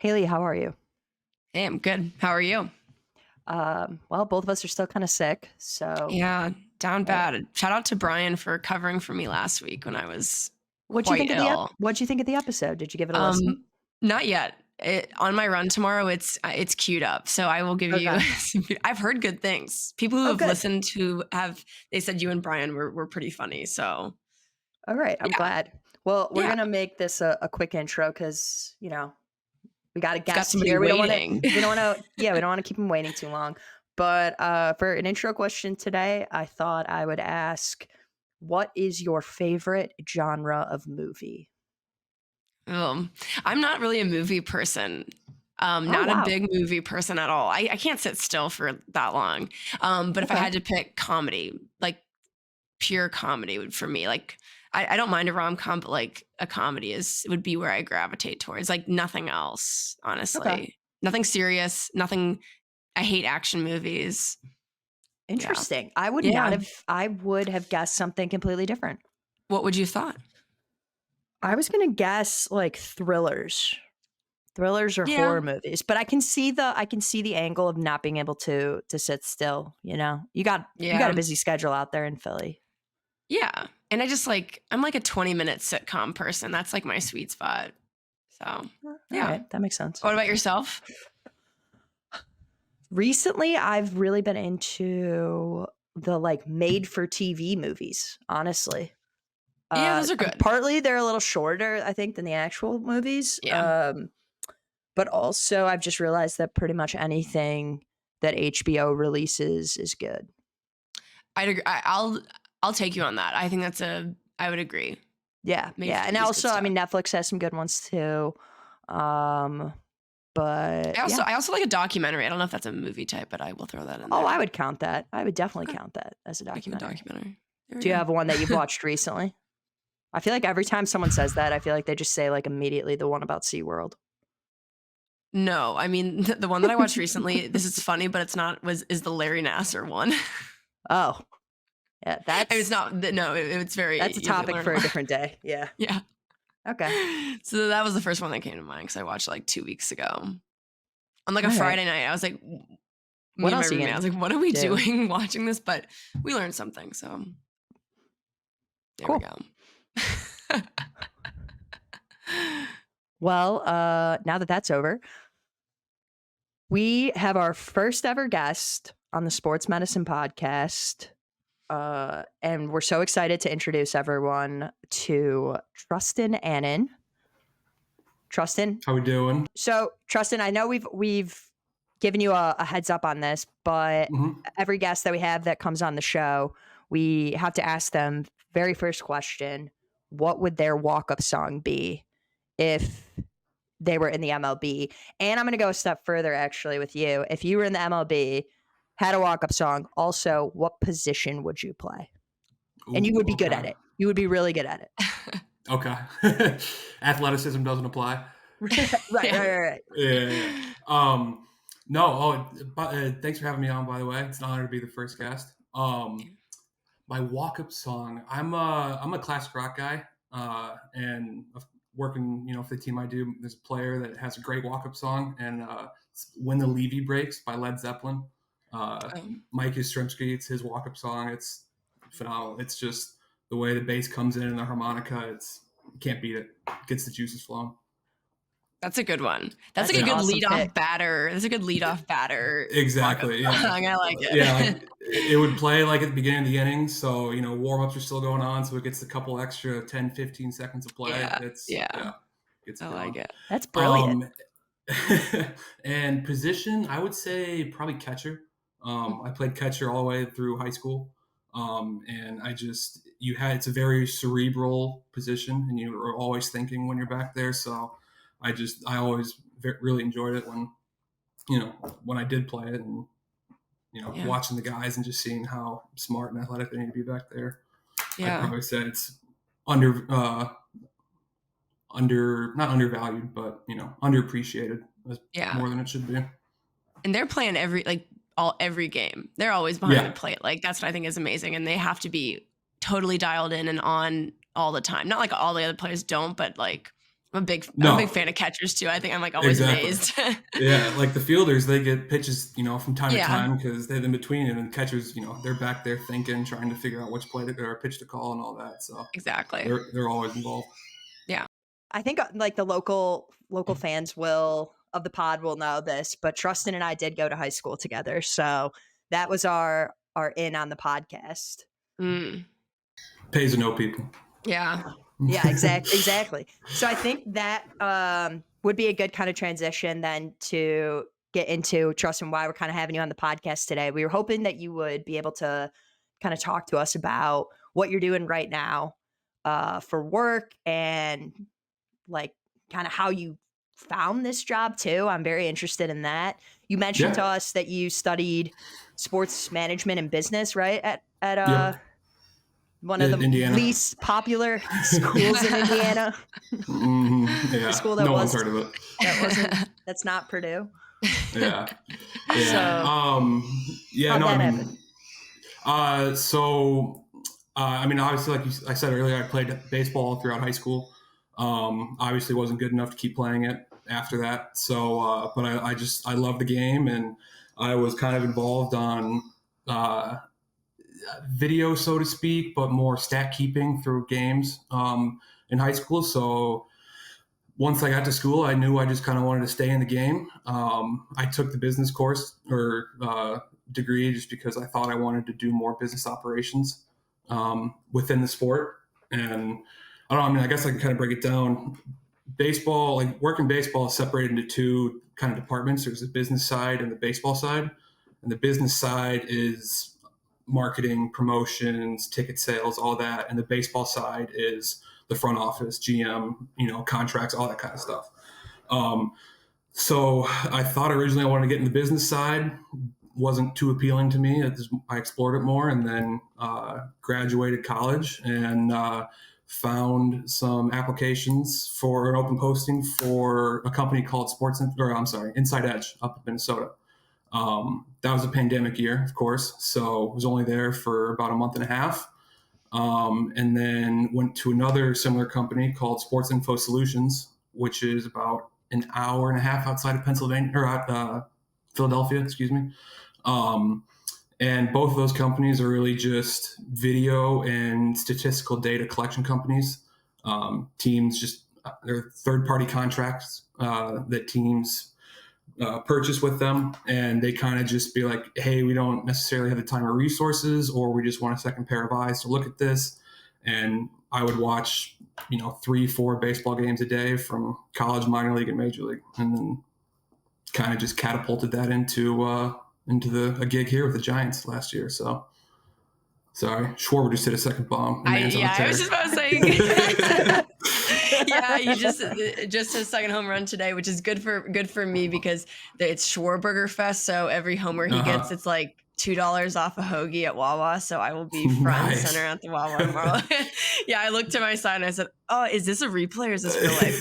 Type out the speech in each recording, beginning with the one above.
Haley, how are you? Hey, I'm good. How are you? Well, both of us are still kind of sick, so Yeah, down uh, bad. Shout out to Brian for covering for me last week when I was what'd you quite think of ill. what'd you think of the episode? Did you give it a Um, listen? Not yet. On my run tomorrow, it's queued up, so I will give you. Okay. I've heard good things. People who Oh, have good. listened to have they said you and Brian were pretty funny. So All right, I'm yeah, glad. Well, we're yeah, gonna make this a quick intro because we got a you've got guest somebody here. waiting. We don't want to keep him waiting too long. But for an intro question today, I thought I would ask, what is your favorite genre of movie? Um, I'm not really a movie person. Oh, Not a wow. big movie person at all. I can't sit still for that long. But if I Okay. had to pick comedy, like pure comedy would for me, like I don't mind a rom com, but like a comedy would be where I gravitate towards. Like nothing else, Okay. honestly. Nothing serious. Nothing. I hate action movies. Yeah, Interesting. yeah. I would have guessed something completely different. What would you thought? I was gonna guess like thrillers or Yeah, horror movies, but I can see the angle of not being able to sit still. You got yeah, a busy schedule out there in Philly. yeah. And I just like I'm like a 20-minute sitcom person. That's like my sweet spot. So All yeah. right, that makes sense. What about yourself? Recently, I've really been into the like made for TV movies. Honestly, Yeah, those are good. partly they're a little shorter, I think, than the actual movies. Yeah, But also, I've just realized that pretty much anything that HBO releases is good. I'd agree. I'll take you on that. I think I would agree. Yeah, Made yeah, for and TV is good also, I stuff. mean, Netflix has some good ones too. Um, but yeah. I also like a documentary. I don't know if that's a movie type, but I will throw that in Oh, I there. would count that. I would definitely Okay, count that as a make it a documentary. documentary. There we Do you have one that you've go. watched recently? I feel like every time someone says that, I feel like they just say like immediately the one about SeaWorld. No, I mean the one that I watched recently. This is funny, but it's not. Is the Larry Nasser one? Oh, yeah, I mean, it's not. No, it's very. that's a You topic learn a for a lot. different day. Yeah. Yeah. Okay. So that was the first one that came to mind because I watched it like 2 weeks ago on like a All right. Friday night. I was like, me What and my else are you roommate. I gonna was like, what are we do? doing watching this? But we learned something. So there we Cool. go. Well, now that that's over, we have our first ever guest on the Sports Medicine Podcast. And we're so excited to introduce everyone to Trustin Annin. Trustin. How we doing? So, Trustin, I know we've given you a heads up on this, but hmm every guest that we have that comes on the show, we have to ask them very first question: what would their walk-up song be if they were in the MLB? And I'm going to go a step further, actually, with you. If you were in the MLB, had a walk-up song, also, what position would you play? And you Ooh, would be good okay. at it. You would be really good at it. Okay. Athleticism doesn't apply. Right. Yeah. Yeah. No. But, thanks for having me on. By the way, it's an honor to be the first guest. My walk-up song. I'm a classic rock guy. And working, for the team I do, there's a player that has a great walk-up song, and it's "When the Levee Breaks" by Led Zeppelin. Um, Mike Yastrzemski, it's his walk-up song. It's phenomenal. It's just the way the bass comes in and the harmonica. You can't beat it. Gets the juices flowing. that's a good one. That's That's like a an good awesome lead-off pick. batter. That's a good lead-off batter walk-up Exactly. Yeah. song. I like Yeah. it. Like it would play like at the beginning of the innings. So, warm-ups are still going on. So it gets a couple extra 10, 15 seconds of play. Yeah, Yeah, gets I it like going. it. That's brilliant. Um, and position, I would say probably catcher. I played catcher all the way through high school. And it's a very cerebral position, and you are always thinking when you're back there. So I always really enjoyed it when I did play it, and Yeah, watching the guys and just seeing how smart and athletic they need to be back there. I'd yeah, probably say it's under not undervalued, but underappreciated yeah. more than it should be. And they're playing every game. They're always behind the Yeah, plate. Like that's what I think is amazing. And they have to be totally dialed in and on all the time. Not like all the other players don't, but like I'm a big No. fan of catchers too. I think I'm like always Exactly. amazed. Yeah, like the fielders, they get pitches, from time to Yeah. time because they're in between, and then catchers, they're back there thinking, trying to figure out which play or pitch to call and all that. So Exactly. they're always involved. Yeah. I think like the local fans of the pod will know this, but Trustin and I did go to high school together, so that was our in on the podcast. Mm. Pays to know people. Yeah. Yeah, exactly. So I think that would be a good kind of transition then to get into Trustin, why we're kind of having you on the podcast today. We were hoping that you would be able to kind of talk to us about what you're doing right now for work and like kind of how you found this job too. I'm very interested in that. You mentioned to us that you studied sports management and business, right? At one of the Indiana. least popular schools in Indiana. Yeah, The school that no one's heard of it. That's not Purdue. Yeah. So, yeah. how'd No, that I happen? mean, obviously, like I said earlier, I played baseball throughout high school. Obviously, wasn't good enough to keep playing it after that. So, but I love the game, and I was kind of involved on video, so to speak, but more stat keeping through games in high school. So once I got to school, I knew I just kind of wanted to stay in the game. I took the business course or degree just because I thought I wanted to do more business operations within the sport. And I don't know, I guess I can kind of break it down. Baseball, like working baseball, is separated into two kind of departments. There's the business side and the baseball side. And the business side is marketing, promotions, ticket sales, all that. And the baseball side is the front office, GM, contracts, all that kind of stuff. So I thought originally I wanted to get in the business side. Wasn't too appealing to me. I explored it more, and then graduated college and found some applications for an open posting for a company called Inside Edge up in Minnesota. That was a pandemic year, of course, so I was only there for about a month and a half. And then went to another similar company called Sports Info Solutions, which is about an hour and a half outside of Philadelphia, excuse me. And both of those companies are really just video and statistical data collection companies. Teams they're third-party contracts that teams purchase with them, and they kind of just be like, hey, we don't necessarily have the time or resources, or we just want a second pair of eyes to look at this. And I would watch 3-4 baseball games a day from college, minor league, and major league, and then kind of just catapulted that into a gig here with the Giants last year. So sorry, Schwarber just hit a second bomb. I was just about to say yeah, you just his second home run today, which is good for me because it's Schwarberger Fest. So every homer he gets, it's like $2 off a hoagie at Wawa. So I will be front and center at the Wawa tomorrow. Yeah, I looked to my side and I said, "Oh, is this a replay or is this real life?"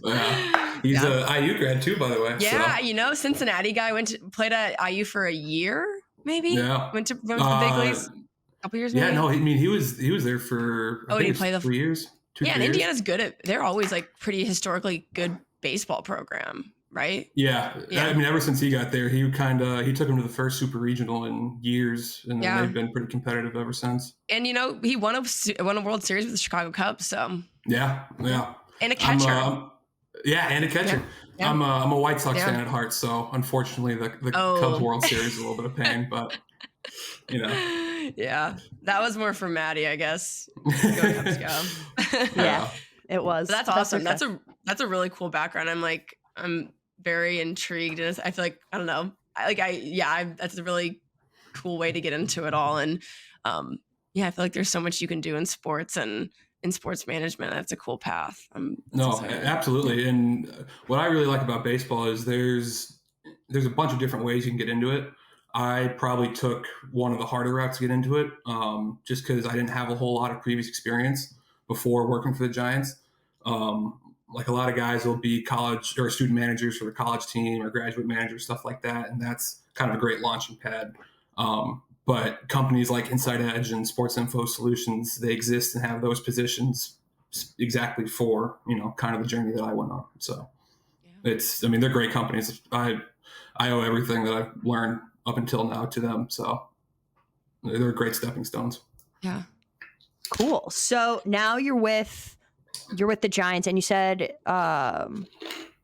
Yeah. He's a IU grad too, by the way. Yeah, so. Cincinnati guy played at IU for a year, maybe. Yeah. Went to the big leagues. A couple years. Maybe? Yeah, no, I mean he was there for did he play 3 years? Yeah, and Indiana's good they're always like pretty historically good baseball program, right? Yeah. I mean, ever since he got there, he took him to the first super regional in years, and then they've been pretty competitive ever since. And he won a World Series with the Chicago Cubs, so yeah, and a catcher. And a catcher. Yeah. I'm a White Sox fan at heart, so unfortunately the Cubs World Series is a little bit of pain, but Yeah, that was more for Maddie, I guess. Go Cubs, go. Yeah, it was. But that's awesome. That's a really cool background. I'm very intrigued, and I feel like I don't know. That's a really cool way to get into it all, and I feel like there's so much you can do in sports and in sports management. That's a cool path. Absolutely. And what I really like about baseball is there's a bunch of different ways you can get into it. I probably took one of the harder routes to get into it, just because I didn't have a whole lot of previous experience before working for the Giants. Like a lot of guys will be college or student managers for the college team or graduate managers, stuff like that. And that's kind of a great launching pad. But companies like Inside Edge and Sports Info Solutions, they exist and have those positions exactly for, kind of the journey that I went on. So they're great companies. I owe everything that I've learned up until now to them. So they're great stepping stones. Yeah. Cool. So now you're with the Giants, and you said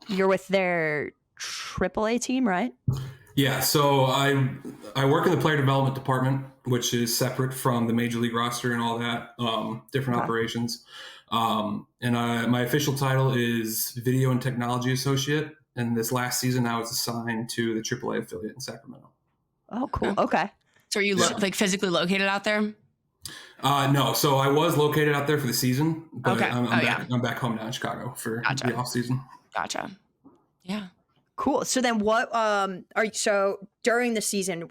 you're with their AAA team, right? Yeah, so I work in the player development department, which is separate from the major league roster and all that, different operations. And my official title is Video and Technology Associate. And this last season, I was assigned to the AAA affiliate in Sacramento. Oh, cool. Okay. So are you physically located out there? No, so I was located out there for the season, but Okay. I'm back home now in Chicago for the off season. Gotcha. Yeah. Cool. So then what so during the season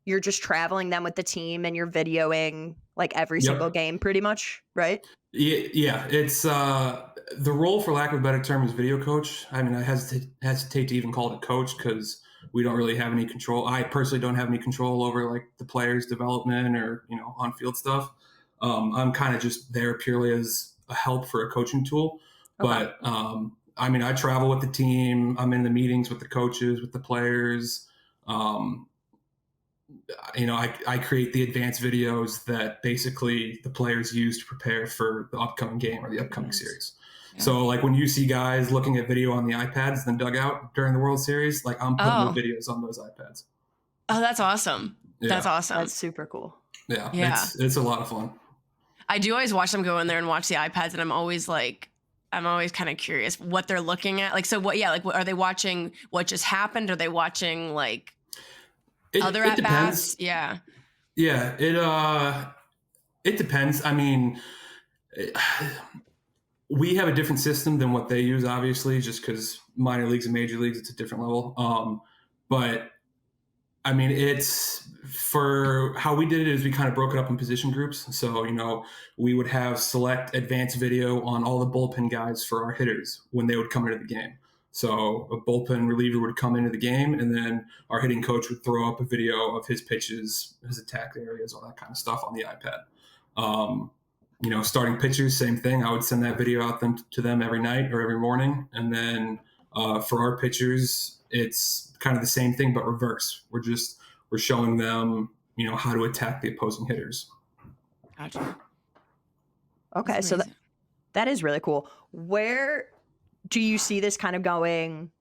you're just traveling then with the team and you're videoing like every single game pretty much, right? Yeah. It's the role, for lack of a better term, is video coach. I mean, I hesitate to even call it coach because we don't really have any control. I personally don't have any control over like the players' development or, on-field stuff. I'm kind of just there purely as a help for a coaching tool. Okay. But I travel with the team. I'm in the meetings with the coaches, with the players. I create the advanced videos that basically the players use to prepare for the upcoming game or the upcoming series. Yeah. So like when you see guys looking at video on the iPads in the dugout during the World Series, like I'm putting the videos on those iPads. Oh, that's awesome. Yeah. That's awesome. That's super cool. Yeah. It's a lot of fun. I do always watch them go in there and watch the iPads, and I'm always kind of curious what they're looking at. Like, so what, are they watching what just happened? Are they watching like other at-bats? Yeah. Yeah. It depends. I mean, we have a different system than what they use, obviously, just because minor leagues and major leagues, it's a different level. But I mean, it's for how we did it is we kind of broke it up in position groups. So, we would have select advanced video on all the bullpen guys for our hitters when they would come into the game. So a bullpen reliever would come into the game, and then our hitting coach would throw up a video of his pitches, his attack areas, all that kind of stuff on the iPad. Starting pitchers, same thing. I would send that video out to them every night or every morning. And then for our pitchers, it's kind of the same thing, but reverse. We're showing them, how to attack the opposing hitters. Gotcha. Okay, so that is really cool. Where do you see this kind of going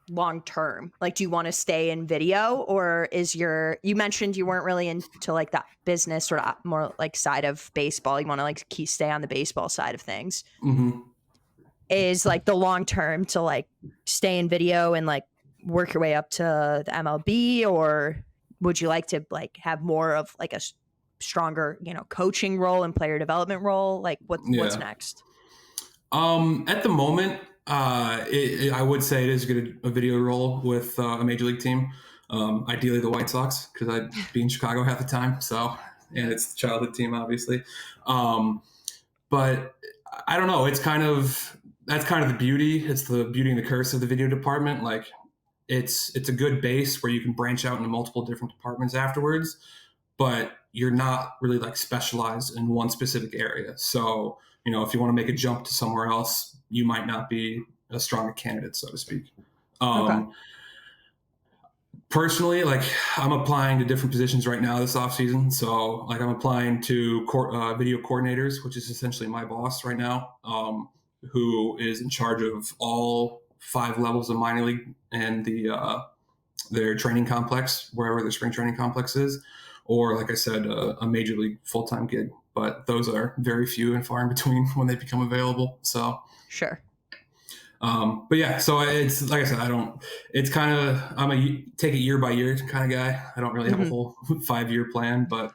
long term? Like, do you want to stay in video, or you mentioned you weren't really into like that business or more like side of baseball. You want to like stay on the baseball side of things. Mm-hmm. Is like the long term to like stay in video and like work your way up to the MLB, or would you like to like have more of like a stronger, coaching role and player development role? Like what's next? At the moment, I would say it is a video role with a major league team. Ideally the White Sox, because I'd be in Chicago half the time. So, and it's the childhood team, obviously. But I don't know. That's kind of the beauty. It's the beauty and the curse of the video department. Like it's a good base where you can branch out into multiple different departments afterwards, but you're not really like specialized in one specific area. So, if you want to make a jump to somewhere else, you might not be as strong a candidate, so to speak. Okay. Personally, like I'm applying to different positions right now this off season. So like I'm applying to video coordinators, which is essentially my boss right now, who is in charge of all 5 levels of minor league and their training complex, wherever their spring training complex is, or like I said, a major league full-time gig. But those are very few and far in between when they become available. So sure. But yeah, so it's like I said, it's kind of, I'm a take it year by year kind of guy. I don't really have a whole 5-year plan, but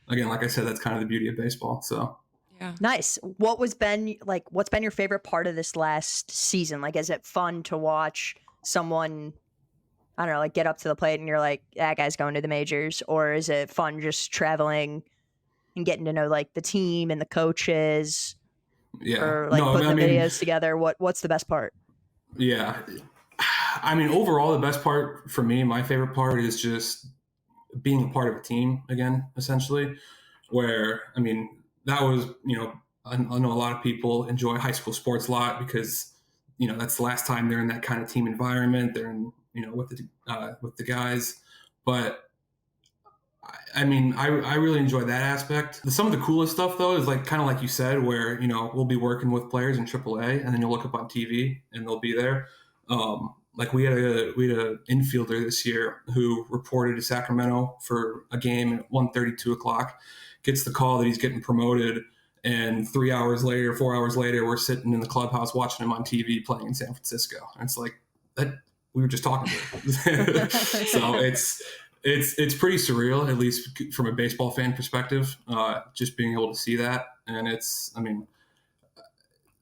again, like I said, that's kind of the beauty of baseball. So yeah. Nice. What's been your favorite part of this last season? Like, is it fun to watch someone, I don't know, like get up to the plate and you're like, that guy's going to the majors? Or is it fun just traveling and getting to know like the team and the coaches? Yeah. Or like putting the videos together? What's the best part? Yeah. I mean, overall, the best part for me, my favorite part is just being a part of a team again, essentially, where, I mean, that was, I know a lot of people enjoy high school sports a lot because, that's the last time they're in that kind of team environment. They're in, with the guys. But I mean, I really enjoy that aspect. Some of the coolest stuff, though, is like kind of like you said, where we'll be working with players in AAA, and then you'll look up on TV, and they'll be there. Like we had a infielder this year who reported to Sacramento for a game at 1:30, 2 o'clock, gets the call that he's getting promoted, and 3 hours later, 4 hours later, we're sitting in the clubhouse watching him on TV playing in San Francisco, and it's like that we were just talking to him. So it's pretty surreal, at least from a baseball fan perspective, just being able to see that. And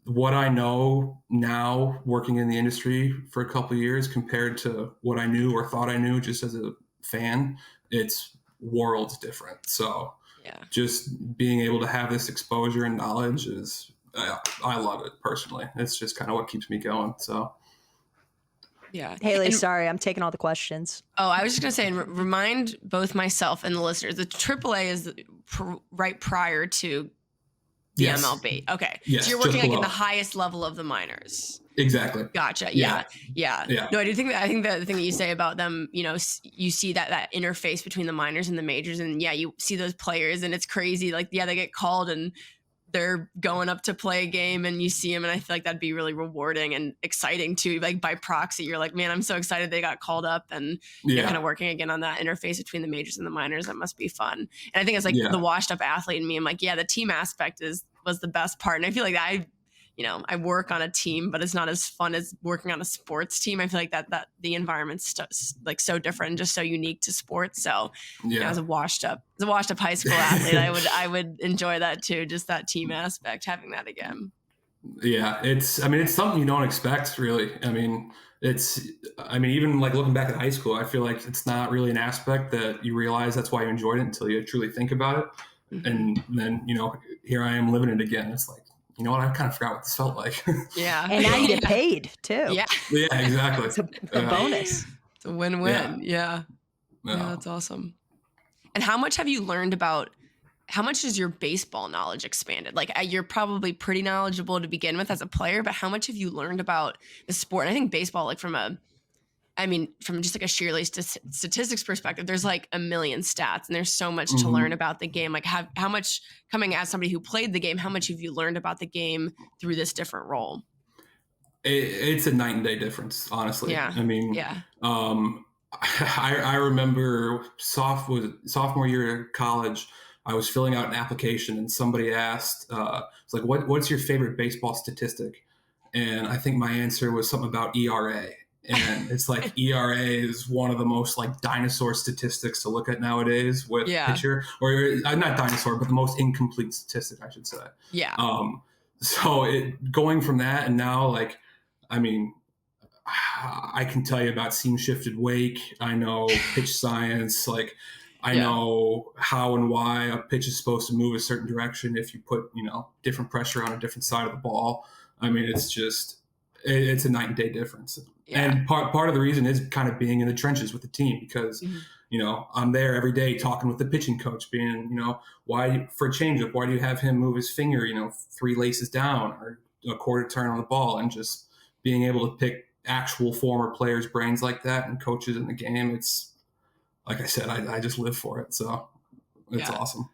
what I know now working in the industry for a couple of years compared to what I knew or thought I knew just as a fan, it's worlds different. So just being able to have this exposure and knowledge is, I love it personally. It's just kind of what keeps me going. So. Yeah. Haley, sorry, I'm taking all the questions. Oh, I was just going to say, and remind both myself and the listeners, the AAA is right prior to the MLB. Okay. Yes, so you're working like at the highest level of the minors. Exactly. Gotcha. Yeah. No, I think that the thing that you say about them, you see that interface between the minors and the majors, and you see those players, and it's crazy. Like, they get called and they're going up to play a game, and you see them, and I feel like that'd be really rewarding and exciting too. Like by proxy, you're like, man, I'm so excited they got called up, and kind of working again on that interface between the majors and the minors. That must be fun. And I think it's like the washed up athlete in me. I'm like, the team aspect was the best part, and I feel like I work on a team, but it's not as fun as working on a sports team. I feel like that the environment's like so different and just so unique to sports. So as a washed up high school athlete, I would enjoy that too. Just that team aspect, having that again. Yeah. It's something you don't expect really. Even like looking back at high school, I feel like it's not really an aspect that you realize that's why you enjoyed it until you truly think about it. Mm-hmm. And then, here I am living it again. It's like, you know what? I kind of forgot what this felt like. Yeah. And now you get paid too. Yeah. Yeah, exactly. It's a bonus. It's a win-win. Yeah, that's awesome. And how much have you learned about, how much has your baseball knowledge expanded? Like you're probably pretty knowledgeable to begin with as a player, but how much have you learned about the sport? And I think baseball, like from just like a sheerly statistics perspective, there's like a million stats, and there's so much to learn about the game. Like how much, coming as somebody who played the game, how much have you learned about the game through this different role? It's a night and day difference, honestly. Yeah. I remember sophomore year of college, I was filling out an application and somebody asked, it's like, what's your favorite baseball statistic? And I think my answer was something about ERA. And it's like ERA is one of the most like dinosaur statistics to look at nowadays with pitcher, or not dinosaur, but the most incomplete statistic, I should say. Yeah. So going from that and now, like, I can tell you about seam shifted wake. I know pitch science. Like, I know how and why a pitch is supposed to move a certain direction if you put, different pressure on a different side of the ball. It's a night and day difference. Yeah. And part of the reason is kind of being in the trenches with the team because, I'm there every day talking with the pitching coach being, why for a changeup, why do you have him move his finger, 3 laces down or a quarter turn on the ball, and just being able to pick actual former players' brains like that and coaches in the game. It's like I said, I just live for it. So it's awesome.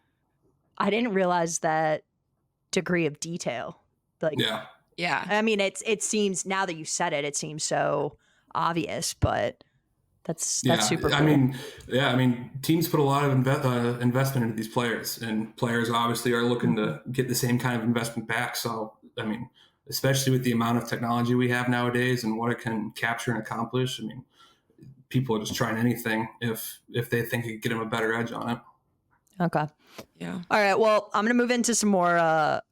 I didn't realize that degree of detail. Like, yeah. It seems, now that you said it, it seems so obvious, but that's super cool. Teams put a lot of investment into these players, and players obviously are looking to get the same kind of investment back. So, especially with the amount of technology we have nowadays and what it can capture and accomplish, people are just trying anything if they think it could get them a better edge on it. Okay. Yeah. All right. Well, I'm going to move into some more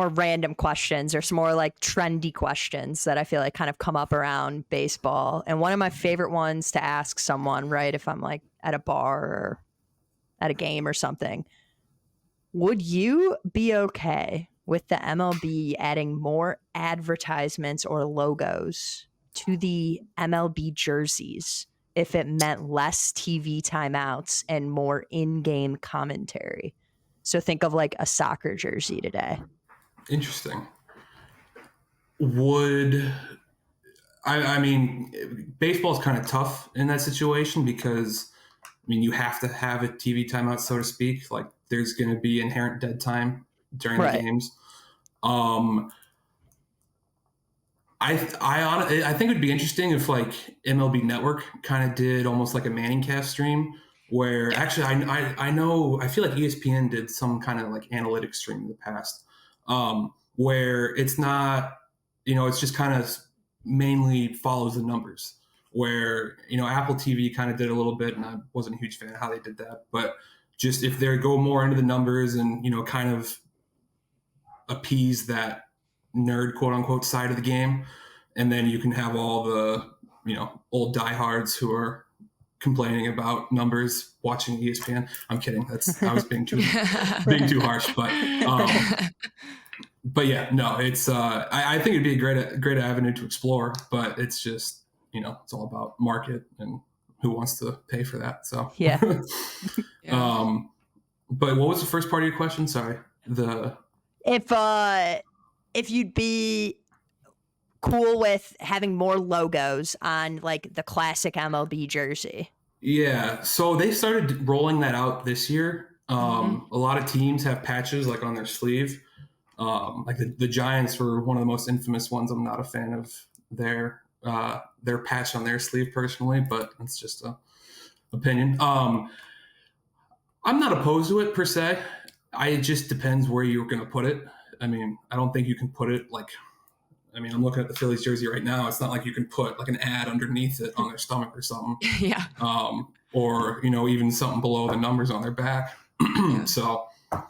random questions, or some more like trendy questions that I feel like kind of come up around baseball. And one of my favorite ones to ask someone, right, if I'm like at a bar or at a game or something, would you be okay with the MLB adding more advertisements or logos to the MLB jerseys if it meant less TV timeouts and more in-game commentary? So think of like a soccer jersey today. Interesting. I mean, baseball is kind of tough in that situation because, I mean, you have to have a TV timeout, so to speak. Like, there's going to be inherent dead time during the games. I think it'd be interesting if like MLB Network kind of did almost like a Manning cast stream where actually I feel like ESPN did some kind of like analytics stream in the past where it's not, it's just kind of mainly follows the numbers where, Apple TV kind of did a little bit and I wasn't a huge fan of how they did that, but just if they go more into the numbers and, kind of appease that nerd quote unquote side of the game. And then you can have all the, old diehards who are complaining about numbers watching ESPN. I'm kidding. I was being too harsh, but yeah, no, it's, I think it'd be a great avenue to explore, but it's just, it's all about market and who wants to pay for that. So, yeah. But what was the first part of your question? Sorry. If you'd be cool with having more logos on like the classic MLB jersey. Yeah. So they started rolling that out this year. A lot of teams have patches like on their sleeve. Like the Giants were one of the most infamous ones. I'm not a fan of their patch on their sleeve personally, but it's just a opinion. I'm not opposed to it per se. It just depends where you're going to put it. I mean, I don't think you can put it like, I'm looking at the Phillies jersey right now. It's not like you can put like an ad underneath it on their stomach or something. Yeah. Or, even something below the numbers on their back. So I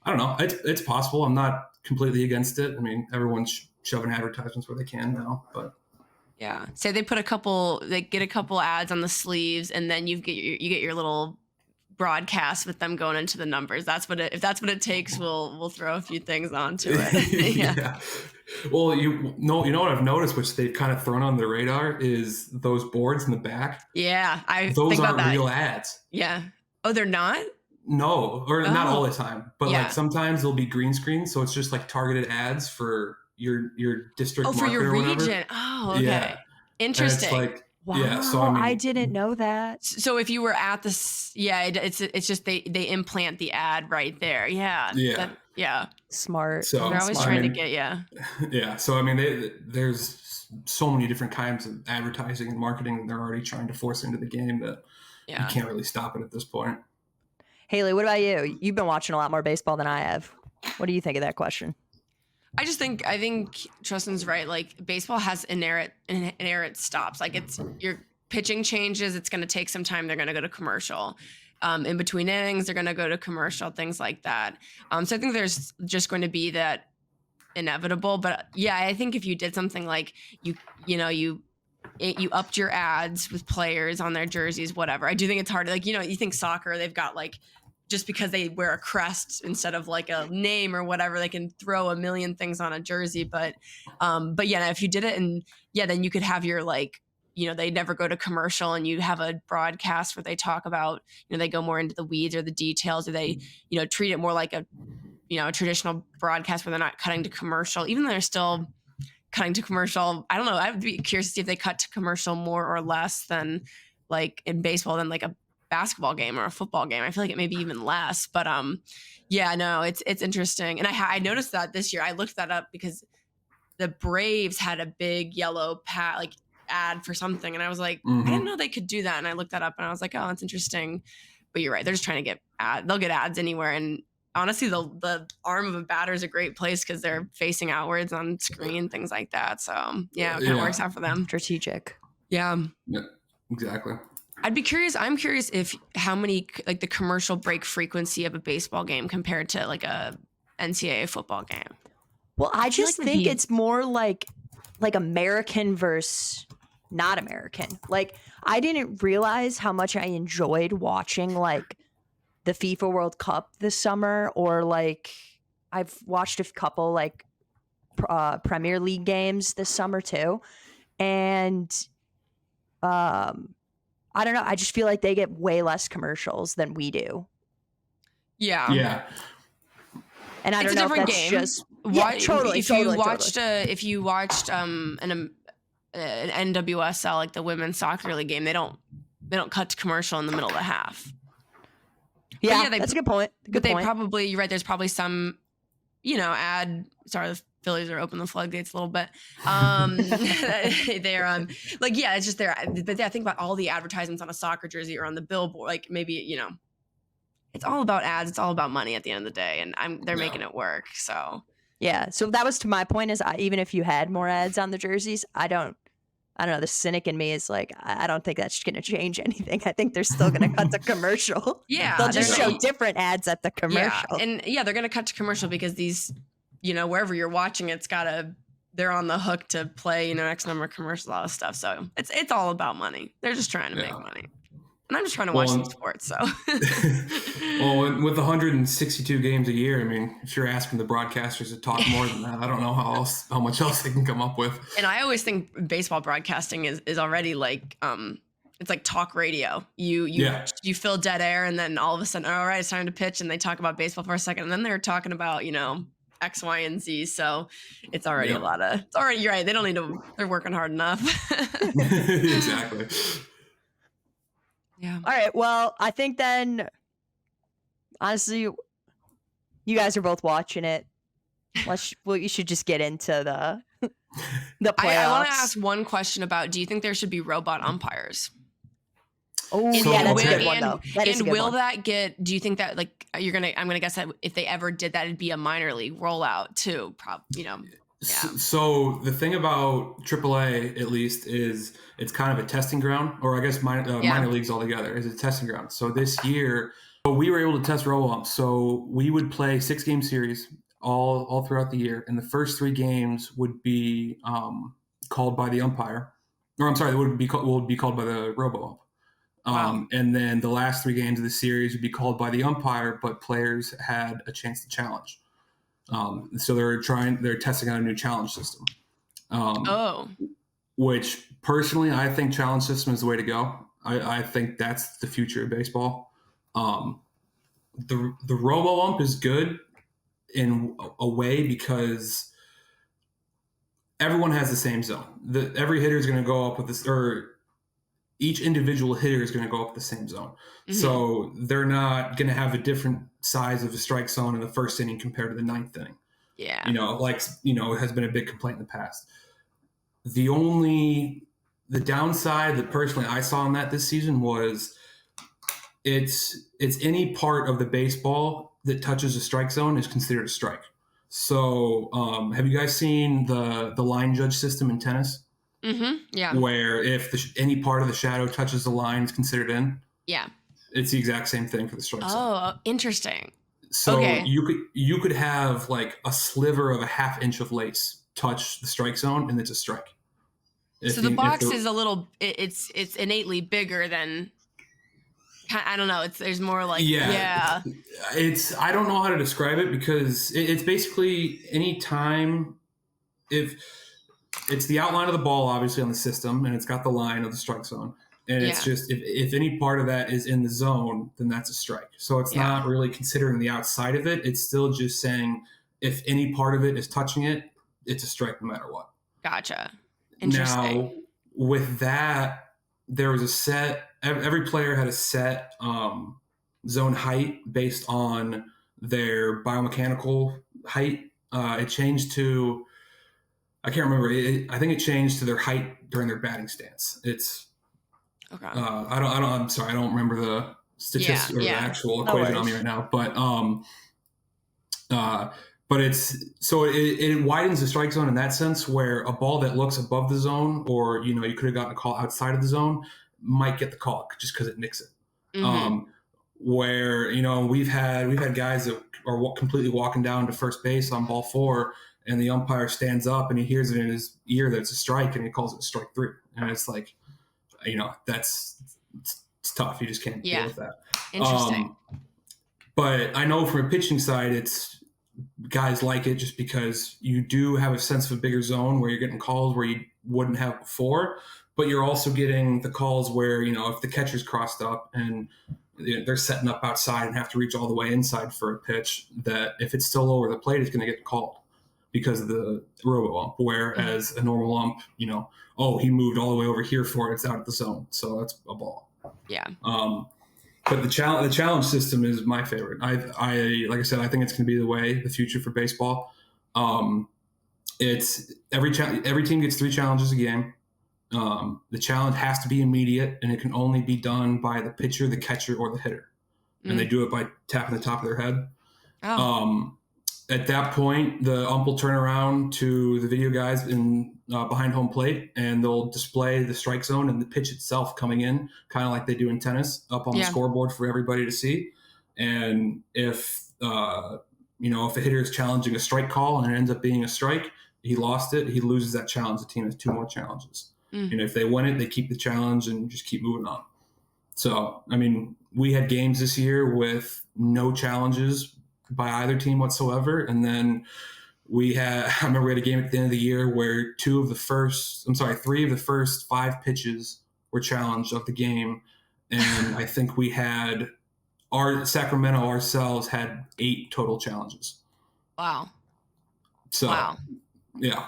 don't know. It's possible. I'm not completely against it. I mean, everyone's shoving advertisements where they can now, but. Yeah. Say they get a couple ads on the sleeves and then you get your little broadcast with them going into the numbers. If that's what it takes, we'll throw a few things onto it. Yeah. Well, you know what I've noticed, which they've kind of thrown on the radar, is those boards in the back. Yeah, those aren't real ads. Yeah. Oh, they're not? No, or not all the time, but like sometimes they'll be green screen, so it's just like targeted ads for your district. For your region. Whatever. Oh, okay. Yeah. Interesting. And it's like, wow, yeah, so I didn't know that. So if you were at this, it's just they implant the ad right there. Yeah. Yeah. Smart. So they're always trying to get Yeah. So there's so many different kinds of advertising and marketing they're already trying to force into the game that you can't really stop it at this point. Haley, what about you? You've been watching a lot more baseball than I have. What do you think of that question? I think Trustin's right. Like baseball has inerrant stops. Like it's your pitching changes. It's going to take some time. They're going to go to commercial. In between innings, they're going to go to commercial, things like that. So I think there's just going to be that inevitable. But yeah, I think if you did something like you upped your ads with players on their jerseys, whatever. I do think it's hard. Like, you think soccer, they've got like, just because they wear a crest instead of like a name or whatever, they can throw a million things on a jersey. But yeah, if you did it and then you could have your like, they never go to commercial and you have a broadcast where they talk about, they go more into the weeds or the details, or they, treat it more like a traditional broadcast where they're not cutting to commercial, even though they're still cutting to commercial. I don't know. I would be curious to see if they cut to commercial more or less than like in baseball than like a basketball game or a football game. I feel like it may be even less, but yeah, no, it's interesting. And I noticed that this year. I looked that up because the Braves had a big yellow ad for something, and I was like, I didn't know they could do that. And I looked that up, and I was like, oh, that's interesting. But you're right; they're just trying to get they'll get ads anywhere. And honestly, the arm of a batter is a great place because they're facing outwards on screen, things like that. So yeah, it kind of works out for them. Strategic. Yeah, exactly. I'm curious if how many like the commercial break frequency of a baseball game compared to like a NCAA football game. Well, I just think it's more like American versus not American. Like I didn't realize how much I enjoyed watching like the FIFA World Cup this summer, or like I've watched a couple like Premier League games this summer too. And I don't know. I just feel like they get way less commercials than we do. Yeah. And I don't know if that's game. just Why, totally. if you watched an NWSL, like the women's soccer league game, they don't cut to commercial in the middle of the half. Yeah, that's a good point. But they probably, you're right, there's probably some, ad. Sorry, the Phillies are open the floodgates a little bit. They're it's just there. But yeah, think about all the advertisements on a soccer jersey or on the billboard. Like maybe, it's all about ads. It's all about money at the end of the day, and they're making it work. So yeah. So that was to my point is even if you had more ads on the jerseys, I don't know. The cynic in me is like, I don't think that's going to change anything. I think they're still going to cut to commercial. Yeah. They'll just show different ads at the commercial. Yeah. And they're going to cut to commercial because these, wherever you're watching, they're on the hook to play, X number of commercials, all this stuff. So it's all about money. They're just trying to make money. And I'm just trying to watch some sports, so. Well, with 162 games a year, I mean, if you're asking the broadcasters to talk more than that, I don't know how much else they can come up with. And I always think baseball broadcasting is already like, it's like talk radio. You fill dead air, and then all of a sudden, all right, it's time to pitch, and they talk about baseball for a second, and then they're talking about, X, Y, and Z. So it's already you're right. They don't need to, they're working hard enough. Exactly. Yeah. All right. Well, I think then, honestly, you guys are both watching it. You should just get into the playoffs. I want to ask one question about, do you think there should be robot umpires? Oh, yeah, that's a good one, though. That is a good one. That get, do you think that, like, I'm going to guess that if they ever did that, it'd be a minor league rollout too, Yeah. So the thing about AAA, at least, is it's kind of a testing ground, or I guess minor leagues altogether is a testing ground. So this year, we were able to test robo-umps. So we would play 6-game series all throughout the year, and the first 3 games would be called by the umpire, or I'm sorry, they would be called by the robo-ump. Wow. And then the last 3 games of the series would be called by the umpire, but players had a chance to challenge. So they're testing out a new challenge system. Which personally, I think challenge system is the way to go. I think that's the future of baseball. The robo ump is good in a way because everyone has the same zone. Every hitter is going to go up with this, or each individual hitter is going to go up the same zone. Mm-hmm. So they're not going to have a different size of a strike zone in the first inning compared to the 9th inning. Yeah. It has been a big complaint in the past. The downside that personally I saw in that this season was it's any part of the baseball that touches a strike zone is considered a strike. So have you guys seen the line judge system in tennis? Mm-hmm. Yeah. Where if any part of the shadow touches the line, it's considered in. Yeah. It's the exact same thing for the strike zone. Oh, interesting. So you could have like a sliver of a half inch of lace touch the strike zone, and it's a strike. So the box is a little. It's innately bigger than. I don't know. There's more like It's I don't know how to describe it because it's basically any time if. It's the outline of the ball, obviously, on the system, and it's got the line of the strike zone. And it's just, if any part of that is in the zone, then that's a strike. So it's not really considering the outside of it. It's still just saying if any part of it is touching it, it's a strike no matter what. Gotcha. Interesting. Now, with that, there was a set, every player had a set zone height based on their biomechanical height. It changed to... I can't remember. I think it changed to their height during their batting stance. It's okay. I'm sorry. I don't remember the statistics or the actual equation on me right now. But it's so it widens the strike zone in that sense, where a ball that looks above the zone, or you could have gotten a call outside of the zone, might get the call just because it nicks it. Mm-hmm. Where we've had guys that are completely walking down to first base on ball 4. And the umpire stands up and he hears it in his ear that it's a strike, and he calls it strike 3. And it's like, it's tough. You just can't deal with that. Interesting. But I know from a pitching side, it's guys like it just because you do have a sense of a bigger zone where you're getting calls where you wouldn't have before, but you're also getting the calls where, if the catcher's crossed up and they're setting up outside and have to reach all the way inside for a pitch, that if it's still over the plate, it's going to get called. because of the robo ump. Whereas a normal ump, he moved all the way over here for it. It's out of the zone, so that's a ball. Yeah. But the challenge system is my favorite. I like I said, I think it's going to be the future for baseball. It's every team gets 3 challenges a game. The challenge has to be immediate, and it can only be done by the pitcher, the catcher, or the hitter. And they do it by tapping the top of their head. Oh. At that point, the ump will turn around to the video guys in behind home plate, and they'll display the strike zone and the pitch itself coming in, kind of like they do in tennis, up on the scoreboard for everybody to see. And if if a hitter is challenging a strike call and it ends up being a strike, he lost it. He loses that challenge. The team has 2 more challenges. If they win it, they keep the challenge and just keep moving on. So, I mean, we had games this year with no challenges by either team whatsoever. And then I remember we had a game at the end of the year where 3 of the first 5 pitches were challenged of the game. And I think we had Sacramento ourselves had 8 total challenges. Wow. So, yeah.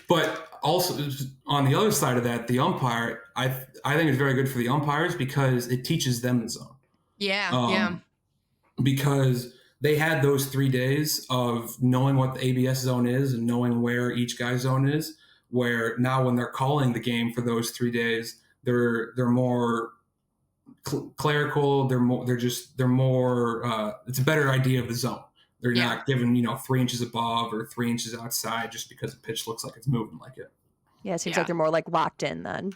But also on the other side of that, the umpire, I think is very good for the umpires because it teaches them the zone. Yeah. Because they had those 3 days of knowing what the ABS zone is and knowing where each guy's zone is, where now when they're calling the game for those 3 days, they're more clerical. They're more it's a better idea of the zone. They're not given, 3 inches above or 3 inches outside just because the pitch looks like it's moving like it. Yeah, it seems like they're more like locked in then.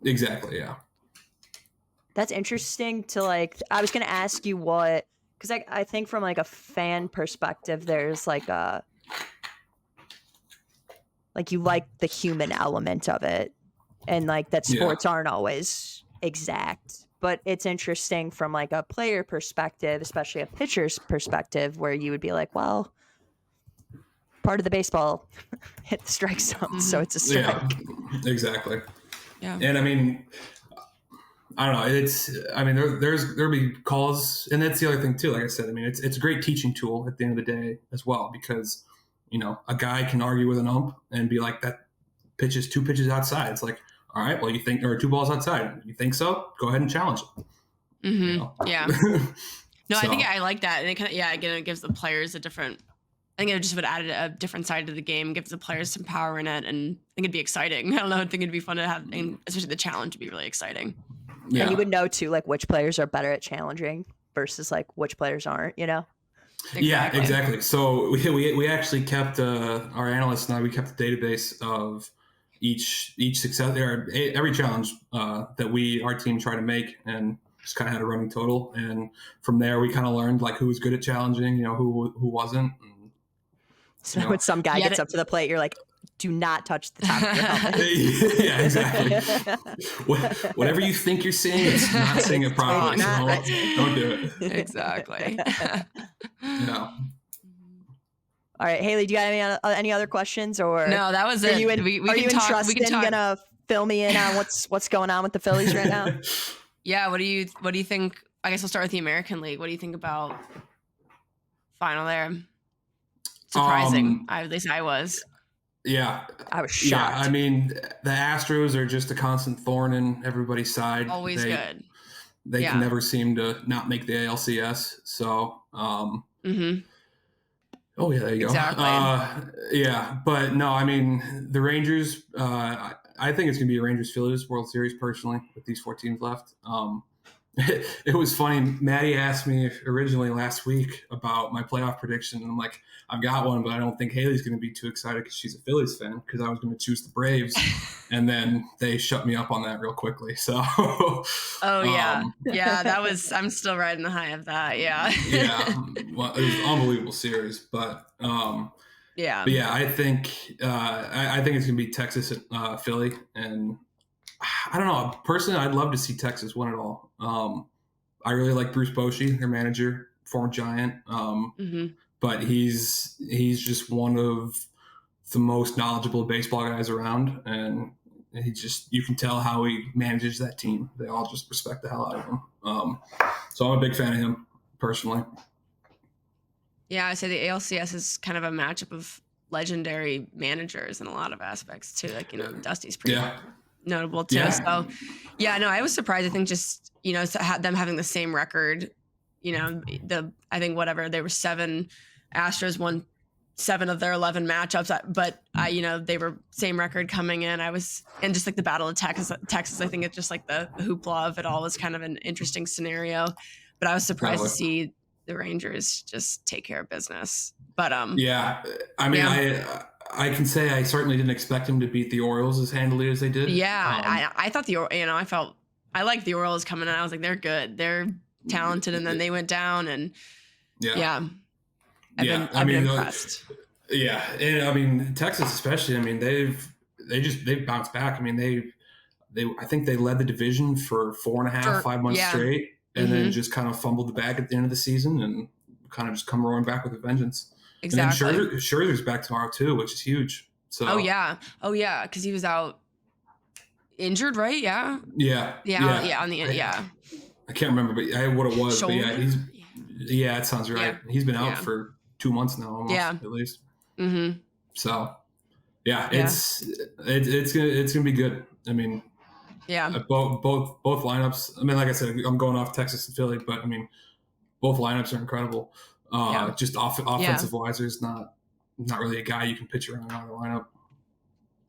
Exactly, yeah. That's interesting to I was going to ask you because I think from a fan perspective, there's you like the human element of it, and that sports aren't always exact. But it's interesting from a player perspective, especially a pitcher's perspective, where you would be like, well, part of the baseball hit the strike zone, so it's a strike. Yeah, exactly. Yeah. And I mean, I don't know. There'll be calls, and that's the other thing too. Like I said, I mean, it's a great teaching tool at the end of the day as well, because a guy can argue with an ump and be like, that pitch is 2 pitches outside. It's like, all right, well, you think there are 2 balls outside. You think so? Go ahead and challenge it. Yeah. No, I think I like that. And it gives the players I think it just would add a different side to the game, gives the players some power in it, and I think it'd be exciting. I don't know, I think it'd be fun to have, and especially the challenge would be really exciting. Yeah. And you would know too, which players are better at challenging versus which players aren't, Exactly. Yeah, exactly. So we actually kept our analysts and I, we kept a database of each success, every challenge that our team tried to make, and just kind of had a running total. And from there, we kind of learned who was good at challenging, who wasn't. And, so when some guy gets up to the plate, you're like, do not touch the top of your helmet. Yeah, exactly. Whatever you think you're seeing, it's not seeing it properly. Don't do it. Exactly. Yeah. All right, Haley, do you have any other questions, or no? That was it. Are you and Trustin gonna fill me in on what's going on with the Phillies right now? Yeah. What do you think? I guess we'll start with the American League. What do you think about final there? Surprising. At least I was. Yeah. I was shocked. Yeah, I mean, the Astros are just a constant thorn in everybody's side. Always good. They can never seem to not make the ALCS. So, Oh, yeah, there you go. Exactly. Yeah, but no, I mean, the Rangers, I think it's going to be a Rangers-Phillies World Series, personally, with these 4 teams left. It was funny. Maddie asked me originally last week about my playoff prediction, and I'm like, I've got one, but I don't think Haley's going to be too excited because she's a Phillies fan, because I was going to choose the Braves, and then they shut me up on that real quickly. So, that was. I'm still riding the high of that. Yeah. Well, it was an unbelievable series, but I think it's going to be Texas and Philly, and I don't know. Personally, I'd love to see Texas win it all. I really like Bruce Bochy, their manager, former Giant. But he's just one of the most knowledgeable baseball guys around, and you can tell how he manages that team. They all just respect the hell out of him. So I'm a big fan of him personally. Yeah, I say the ALCS is kind of a matchup of legendary managers in a lot of aspects too. Like, Dusty's pretty Yeah. notable too. Yeah. So yeah, no, I was surprised. I think just, them having the same record, I think whatever, there were 7 Astros won 7 of their 11 matchups, but they were same record coming in. And just like the Battle of Texas, I think it's just like the hoopla of it all was kind of an interesting scenario, but I was surprised to see the Rangers just take care of business. But yeah, I mean, I can say I certainly didn't expect them to beat the Orioles as handily as they did. Yeah, I thought I liked the Orioles coming in. I was like, they're good, they're talented, and then they went down, and I've been impressed. Yeah, and I mean Texas especially. I mean they've bounced back. I mean I think they led the division for 5 months straight, and then just kind of fumbled the bag at the end of the season and kind of just come roaring back with a vengeance. Exactly. And then Scherzer's back tomorrow too, which is huge. So oh yeah, because he was out injured, right? Yeah. I can't remember, but what it was. Shoulder? But yeah, it sounds right. He's been out for 2 months now, almost at least. Mm-hmm. So it's gonna be good. I mean, both lineups. I mean, like I said, I'm going off Texas and Philly, but I mean, both lineups are incredible. Just offensive wise, there's not really a guy you can pitch around out of the lineup.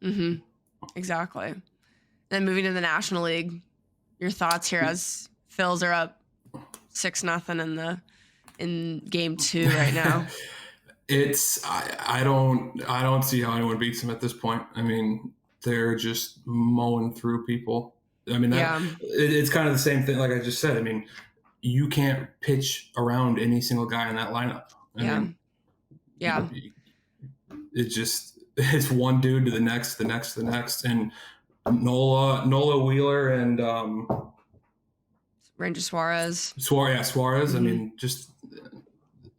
Mm-hmm. Exactly. Then moving to the National League, your thoughts here as Phils are up 6-0 in game 2 right now. I don't see how anyone beats them at this point. I mean, they're just mowing through people. I mean, it's kind of the same thing. Like I just said, I mean, you can't pitch around any single guy in that lineup. I mean, it's one dude to the next, and Nola Wheeler and Ranger Suarez. Suarez. Mm-hmm. I mean, just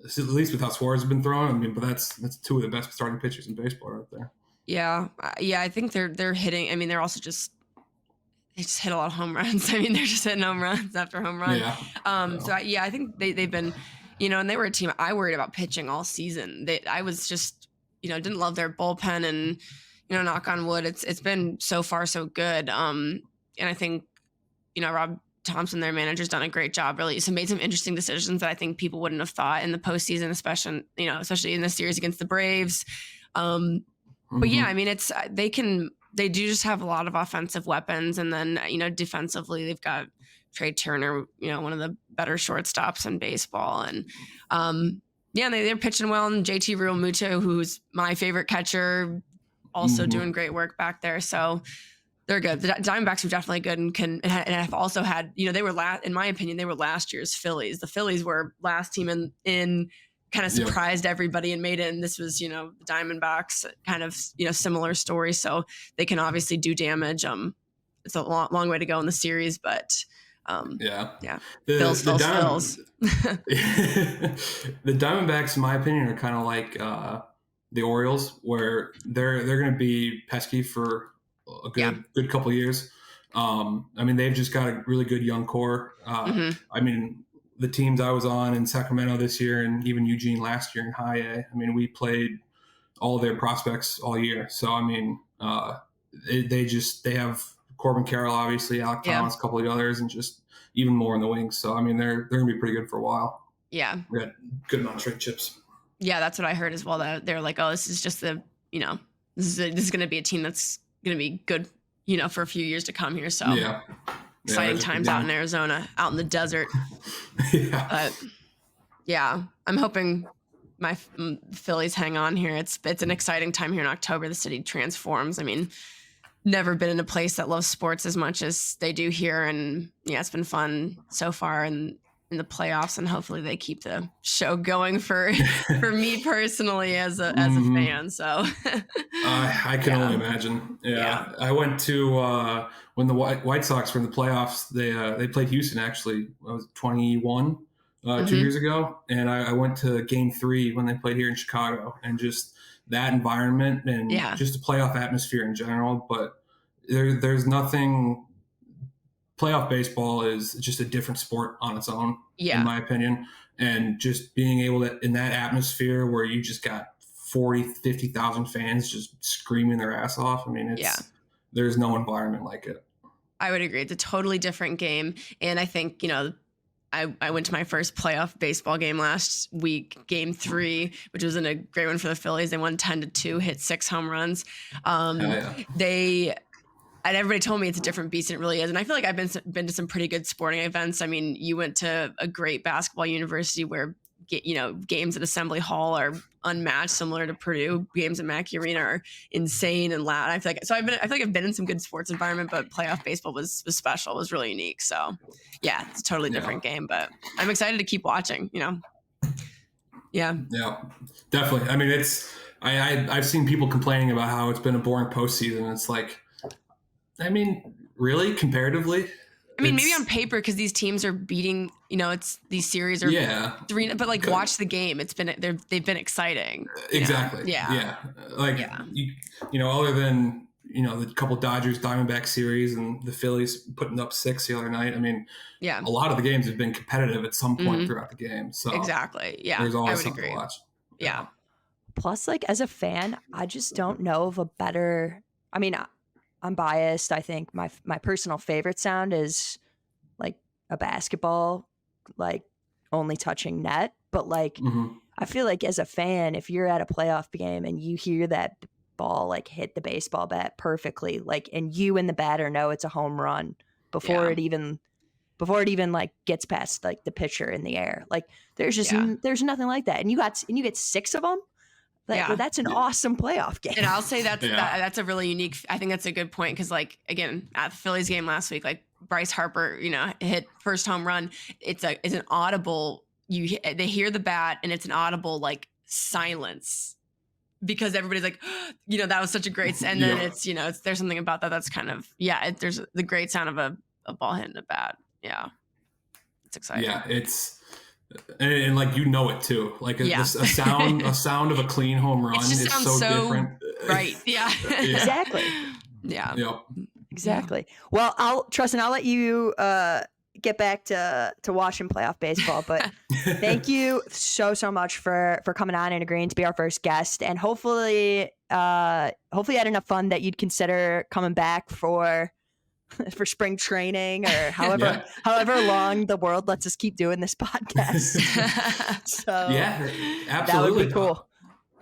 at least with how Suarez has been throwing. I mean, but that's 2 of the best starting pitchers in baseball right there. Yeah. I think they're hitting. I mean, they just hit a lot of home runs. I mean, they're just hitting home runs after home run. Yeah. So I think they've been, and they were a team I worried about pitching all season. I was just, didn't love their bullpen, and knock on wood, it's been so far so good. And I think, Rob Thompson, their manager's done a great job, really. So made some interesting decisions that I think people wouldn't have thought in the postseason, especially in the series against the Braves. But yeah, I mean, they do just have a lot of offensive weapons, and then defensively they've got Trey Turner, one of the better shortstops in baseball, and they're pitching well. And JT Realmuto, who's my favorite catcher, also doing great work back there. So they're good. The Diamondbacks are definitely good, and have also had, they were in my opinion, they were last year's Phillies. The Phillies were last team in kind of surprised everybody and made it. And this was, the Diamondbacks kind of, similar story. So they can obviously do damage. It's a long way to go in the series, but Phils. The Diamondbacks, in my opinion, are kind of like the Orioles, where they're going to be pesky for a good couple of years. I mean, they've just got a really good young core. I mean, the teams I was on in Sacramento this year, and even Eugene last year in High A, I mean, we played all their prospects all year. So, I mean, they have Corbin Carroll, obviously, Alec Thomas, a couple of others, and just even more in the wings. So, I mean, they're going to be pretty good for a while. Yeah. We got good amount of trade chips. Yeah, that's what I heard as well. That they're like, oh, this is just this is going to be a team that's going to be good, for a few years to come here. So exciting times out in Arizona, out in the desert. I'm hoping my Phillies hang on here. It's an exciting time here in October. The city transforms. I mean, never been in a place that loves sports as much as they do here, and it's been fun so far in the playoffs, and hopefully they keep the show going for me personally as a fan. So I can only imagine. I went to when the White Sox were in the playoffs. They played Houston, actually. I was 21 2 years ago, and I went to Game 3 when they played here in Chicago, and just that environment and just the playoff atmosphere in general. But there's nothing. Playoff baseball is just a different sport on its own, in my opinion. And just being able to, in that atmosphere where you just got 40,000-50,000 fans just screaming their ass off. I mean, there's no environment like it. I would agree. It's a totally different game. And I think, I went to my first playoff baseball game last week, game 3, which was in a great one for the Phillies. They won 10-2, hit 6 home runs. And everybody told me it's a different beast, and it really is. And I feel like I've been to some pretty good sporting events. I mean, you went to a great basketball university where, games at Assembly Hall are unmatched, similar to Purdue. Games at Mackey Arena are insane and loud. I feel like I've been in some good sports environment, but playoff baseball was special. It was really unique. So yeah, it's a totally different game, but I'm excited to keep watching, Yeah, definitely. I mean, I've seen people complaining about how it's been a boring postseason. It's like, I mean, really, comparatively? I mean, maybe on paper, because these teams are beating, it's these series are 3, but like watch the game. They've been exciting. Exactly. Yeah. Like, other than, the couple Dodgers Diamondback series and the Phillies putting up 6 the other night. I mean, a lot of the games have been competitive at some point throughout the game. So exactly. Yeah. There's always something agree. to watch. Yeah. Plus, like, as a fan, I just don't know of a better, I mean, I'm biased. I think my personal favorite sound is like a basketball, like only touching net. But like, I feel like as a fan, if you're at a playoff game and you hear that ball like hit the baseball bat perfectly, like, and you and the batter know it's a home run before it even like gets past like the pitcher in the air, like there's just there's nothing like that. And you get 6 of them. Well, that's an awesome playoff game. And I'll say that's a really unique. I think that's a good point because, like, again, at the Phillies game last week, like Bryce Harper, hit first home run. It's an audible. They hear the bat and it's an audible like silence because everybody's like, that was such a great. And then it's there's something about that that's kind of there's the great sound of a ball hitting a bat. Yeah, it's exciting. Yeah, it's. And like it too, like a sound of a clean home run. It just sounds so different, right? Yeah. Exactly. Yeah. Yep. Exactly. Well, Trustin, I'll let you get back to watching playoff baseball, but thank you so much for coming on and agreeing to be our first guest, and hopefully you had enough fun that you'd consider coming back for spring training or however long the world lets us keep doing this podcast. So yeah, absolutely, that would be cool.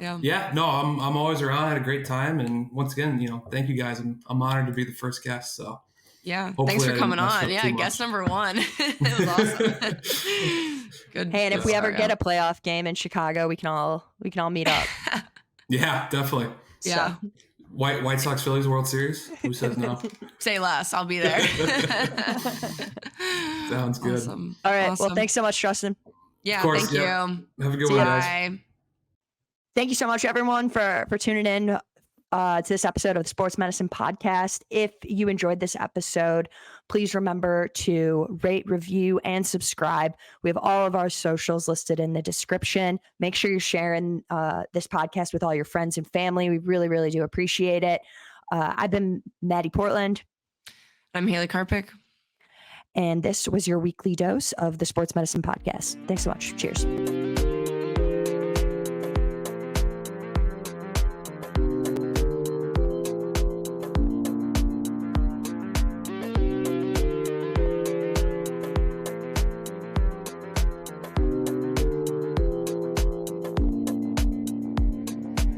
Yeah. No, I'm always around. I had a great time, and once again, thank you guys. I'm honored to be the first guest. So thanks for coming on. Yeah, guest number 1. It was awesome. Good. Hey, and if we ever get a playoff game in Chicago, we can all meet up. Yeah, definitely. Yeah. So. White Sox Phillies World Series? Who says no? Say less. I'll be there. Sounds good. Awesome. All right. Awesome. Well, thanks so much, Trustin. Yeah, course, thank you. Have a good See one, you. guys. Bye. Thank you so much, everyone, for tuning in to this episode of the Sports Medicine Podcast. If you enjoyed this episode, please remember to rate, review, and subscribe. We have all of our socials listed in the description. Make sure you're sharing this podcast with all your friends and family. We really, really do appreciate it. I've been Maddie Portland. I'm Haley Karpik. And this was your weekly dose of the Sports Medicine Podcast. Thanks so much. Cheers.